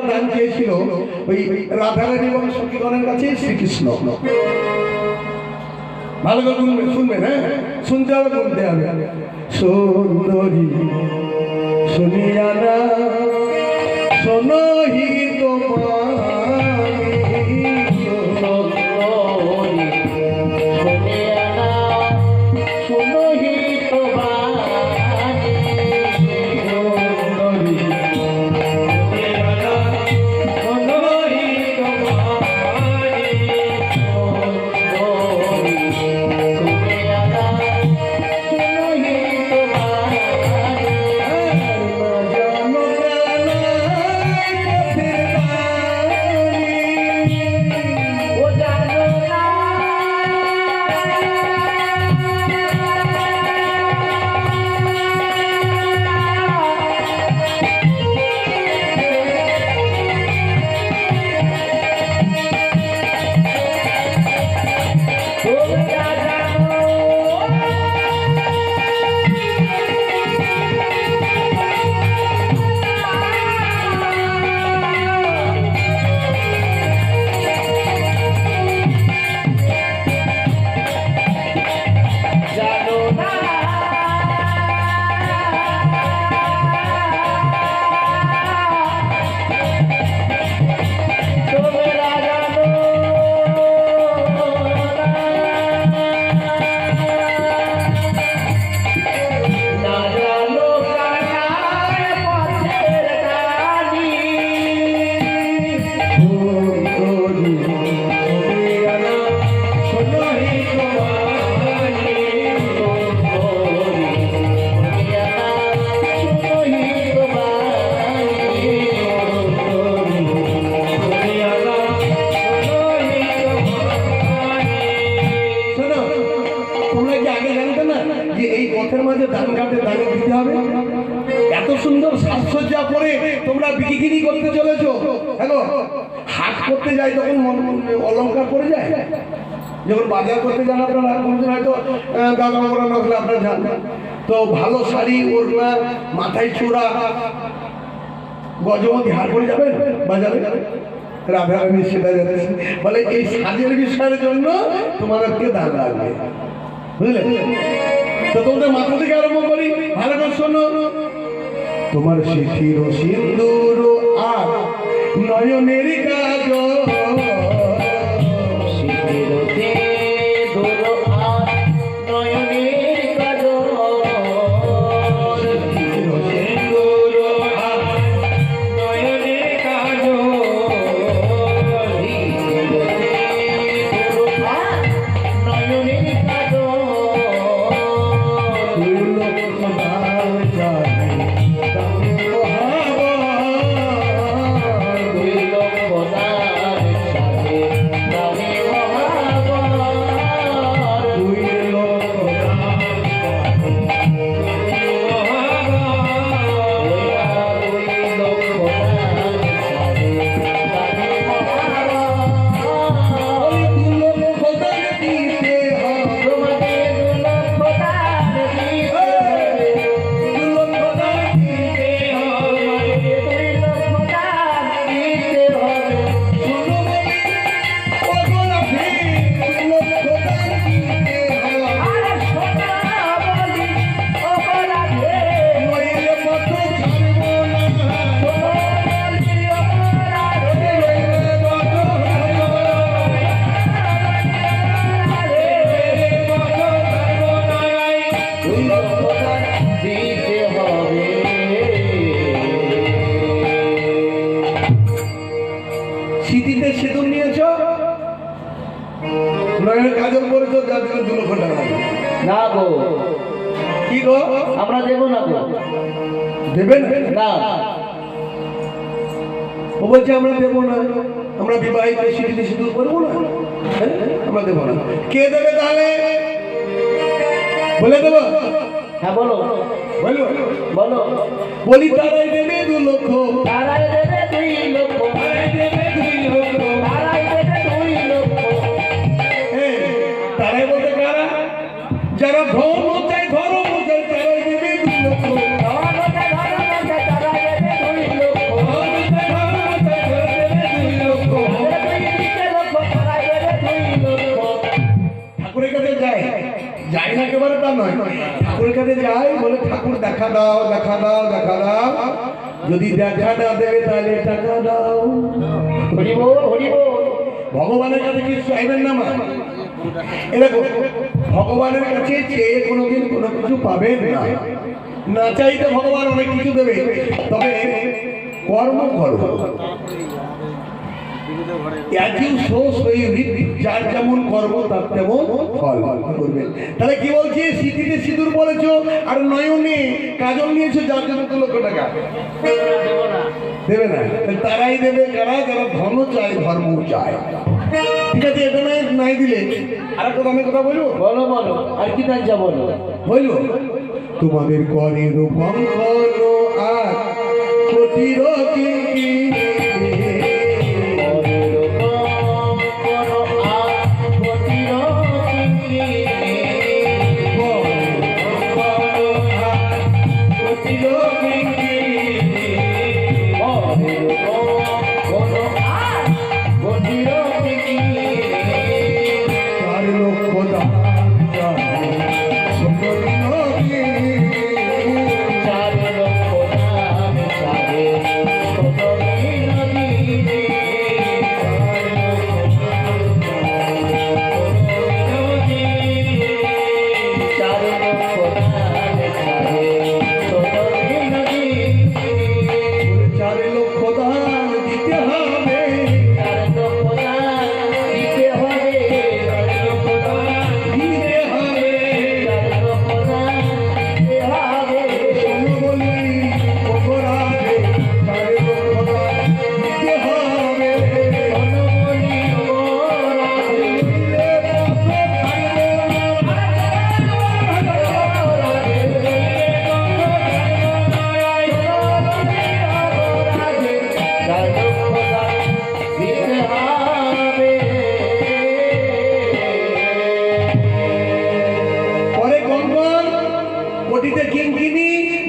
দান চেয়েছিল ওই রাধারানী এবং সখীগণের কাছে শ্রীকৃষ্ণ। ভালো করে শুনবেন, হ্যাঁ শুনতে হবে, বলতে হবে। সুন্দরী শুনিয়া না শোনহি এত সুন্দর সাজসজ্জা করে তোমরা বিকিনি করতে চলেছো। হ্যালো, হাট করতে যাই তখন অলংকার পরে যায়, যখন বাজার করতে যান আপনারা কোনদিন হয়তো গাঁদা মোড়া নকলে আপনারা যান, তো ভালো শাড়ি ওড়না মাথায় চূড়া গজমতি হার করে যাবেন বাজারে। রাধারানী সেটা যাচ্ছে বলে এই সাজের বিষয়ের জন্য তোমাদেরকে দান লাগবে, বুঝলে? তো তোমাদের মাথা থেকে আরম্ভ করি, ভালো করে শোনো। তোমার শিথির সিন্দুর আর নয়নের কাজল, কাজল করেছো, যার জন্য 2 লক্ষ টাকা না গো। কি গো, আমরা দেবো না গো? দেবেন না? ও বলছে আমরা দেবো না, আমরা বিবাহিত সিঁড়িতে সিঁদুর করবো না, আমরা দেবো না। কে দেবে তাহলে বলে দেবো? হ্যাঁ বলো, বলো বলো। বলি তারাই দেবে 2 লক্ষ, তারাই দেবে 2 লক্ষ, তারাই দেবে 2 লক্ষ, তারাই দেবে 2 লক্ষ। তারাই বলতে কারা? যারা ধর্ম চাই, ধর্ম চাই, তারাই দেবে 2 লক্ষ, ধর্ম চাই, ধর্ম চাই, তারাই দেবে 2 লক্ষ, ধর্ম চাই, ধর্ম চাই, কাছে যায়, বলে ঠাকুর দেখা দাও, দেখা দাও, দেখা দাও। যদি দেখা না দেবে তাহলে টাকা দাও। ভগবানের কাছে কি চাইবেন না মা? এরকম ভগবানের কাছে চেয়ে কোনোদিন কোনো কিছু পাবেন না। না চাইতে ভগবান অনেক কিছু দেবে, তবে কর্ম করো। যার যেমন কর্ম তার তেমন ফল করবেন। তাহলে কি বলছি, স্মৃতিতে সিঁদুর পড়েছো আর নয়নে কাজল নিয়েছো, যার জন্য 2 লক্ষ টাকা দেবে না। তারাই দেবে কারা? যারা ধর্ম চায়, ধর্ম চায়। ঠিক আছে, এটা নাই দিলে আর একটা দামে কথা বলবো। বলো বলো, আর কি যা বলো বলবো। তোমাদের করের কঙ্কন আর কোটির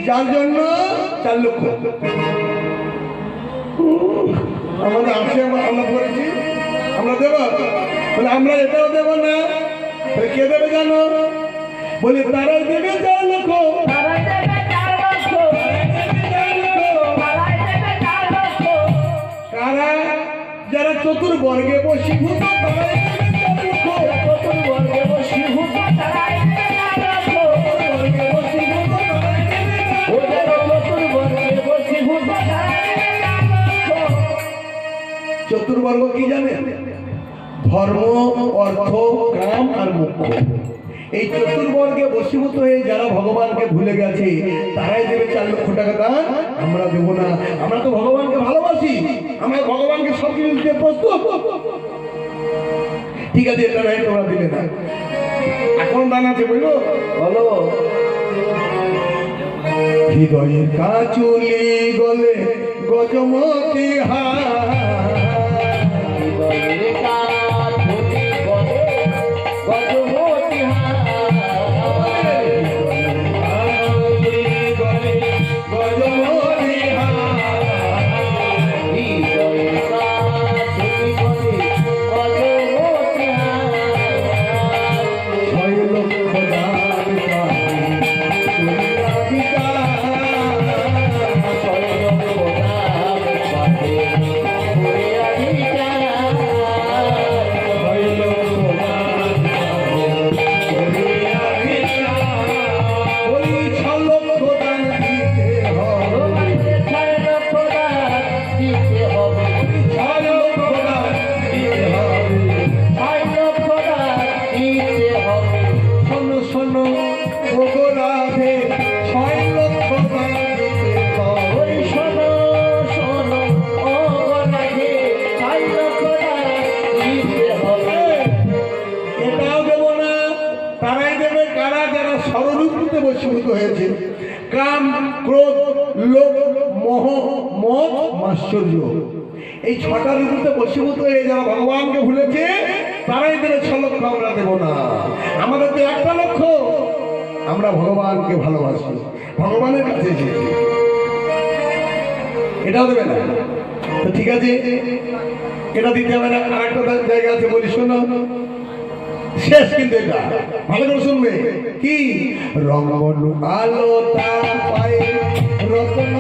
যার জন্য 4 লক্ষ আমাদের আসে, আমরা করেছি, আমরা দেব। বলে আমরা এটাও দেব না। কে দেবে জানো? বলে তারাই দেবে 4 লক্ষ। কারা? যারা চতুর্বর্গে বশীভূত, তারাই দেবে 4 লক্ষ। চতুর্বর্গে বশীভূত, তারাই দেবে 4 লক্ষ। চতুর্বর্গ কি জানে? ধর্ম, অর্থ, কাম আর মোক্ষ। এই চতুর্বর্গে বশীভূত হয়ে যারা ভগবানকে ভুলে গেছে, তারাই দেবে 4 লক্ষ টাকা দান। আমরা দেবো না। আমরা তো ভগবানকে ভালোবাসি, আমরা ভগবানকে সব কিছু দিতে প্রস্তুত। ঠিক আছে, এটা নাই, তোমরা দিলে না। এখন দান আছে, বলবো বলো। হৃদয়ের কাচুলি গলে গজমতি বশীভূত হয়েছে। কাম, ক্রোধ, লোভ, মোহ, মদ, মাৎসর্য, এই 6টা ঋতুতে বশীভূত হয়ে যারা ভগবানকে ভুলেছে, তারাই দেবে 6 লক্ষ। আমরা দেব না। আমাদের তো 1 লক্ষ। আমরা ভগবানকে ভালোবাসি, ভগবানের কাছে এসেছি, এটাও দেবে না। তো ঠিক আছে, এটা দিতে হবে না। আরেকটা জায়গা আছে, বলি শোনো। শেষ কিন্তু এটা ভালো করে শুনবে কি রঙন আলো তার পায়ে রতন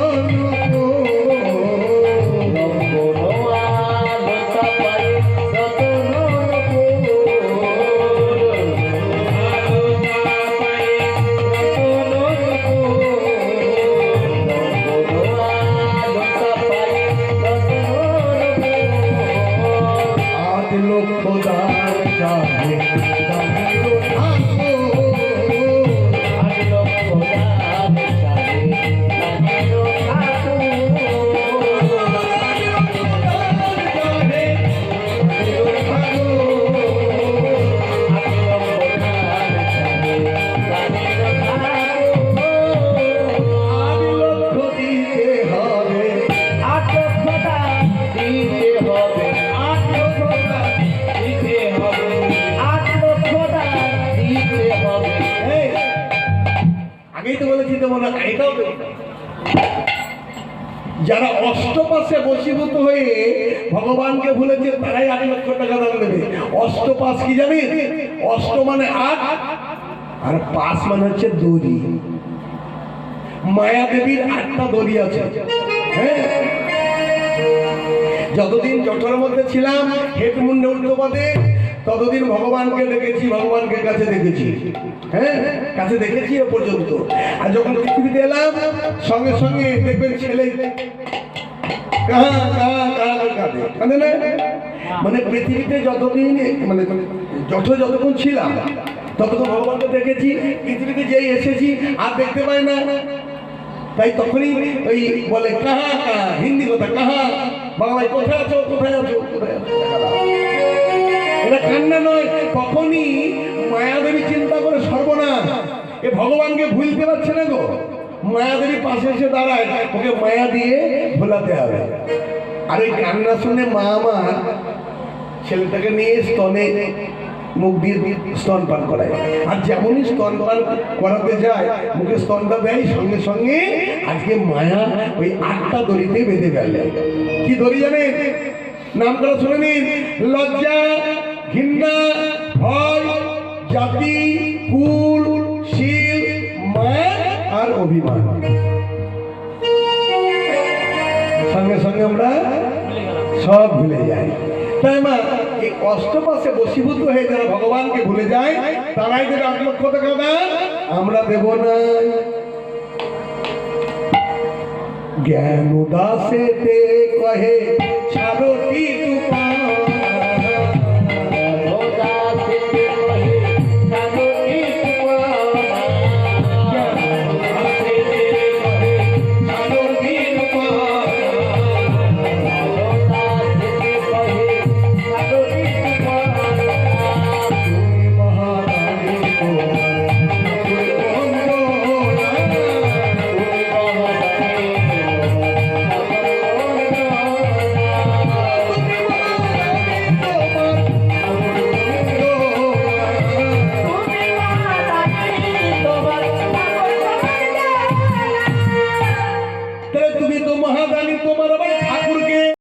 আজ লক্ষ দার চাহে দামিলো ঠাকুর আজ লক্ষ দিতে হবে এই, আগেই তো বলেছি তো মনে হয় এটাও তো। যারা অষ্টপাশে বশীভূত হয়ে ভগবানকে ভুলেছে তারাই 8 লক্ষ টাকা দান দেবে। অষ্টপাশ কি জানি? অষ্ট মানে 8 আর পাশ মানে হচ্ছে দড়ি। মায়া দেবীর 8টা দড়ি আছে। হ্যাঁ, যতদিন জঠরের মধ্যে ছিলাম হেট মুন্ডে উল্টোপাতে ততদিন ভগবানকে দেখেছি, ভগবানকে কাছে দেখেছি। হ্যাঁ, কাছে দেখেছি এ পর্যন্ত। আর যখন পৃথিবীতে এলাম সঙ্গে সঙ্গে দেখবেন ছেলে কাঁদে না? মানে পৃথিবীতে যতদিন মানে যতক্ষণ ছিলাম ততক্ষণ ভগবানকে দেখেছি। পৃথিবীতে যেই এসেছি আর দেখতে পাই না, তাই তখনই ওই বলে কাহা কাহা, হিন্দি কথা কাহা, বাংলায় কোথায় আছো কোথায় আছো কোথায় আছো। এটা কান্না নয়, তখনই মায়াদেবী চিন্তা করে সর্বনাশ, এ ভগবানকে ভুলতে পারছে না গো। মায়াদেবী পাশে এসে দাঁড়ায়, ওকে মায়া দিয়ে ভোলাতে হবে। আর এই কান্না শুনে মা আমার ছেলেটাকে নিয়ে স্তনে মুখ দিয়ে স্তন পান করায়। আর যেমনই স্তন পান করাতে যায় মুখে স্তনটা দেয়, সঙ্গে সঙ্গে আজকে মায়া ওই 8টা দড়িতে বেঁধে গেলে। কি দড়ি জানেন? নাম করে শুনে নিন। লজ্জা, ঘৃণা, ভয়, জাতি, কুল, শীল, মায়া আর অভিমান। সঙ্গে সঙ্গে আমরা সব ভুলে যাই। তাই মা এই অষ্টপাশে বশীভূত হয়ে যারা ভগবানকে ভুলে যায় তারাই দেবে 8 লক্ষ টাকা দান, আমরা দেব না। জ্ঞান দাসেতে কহে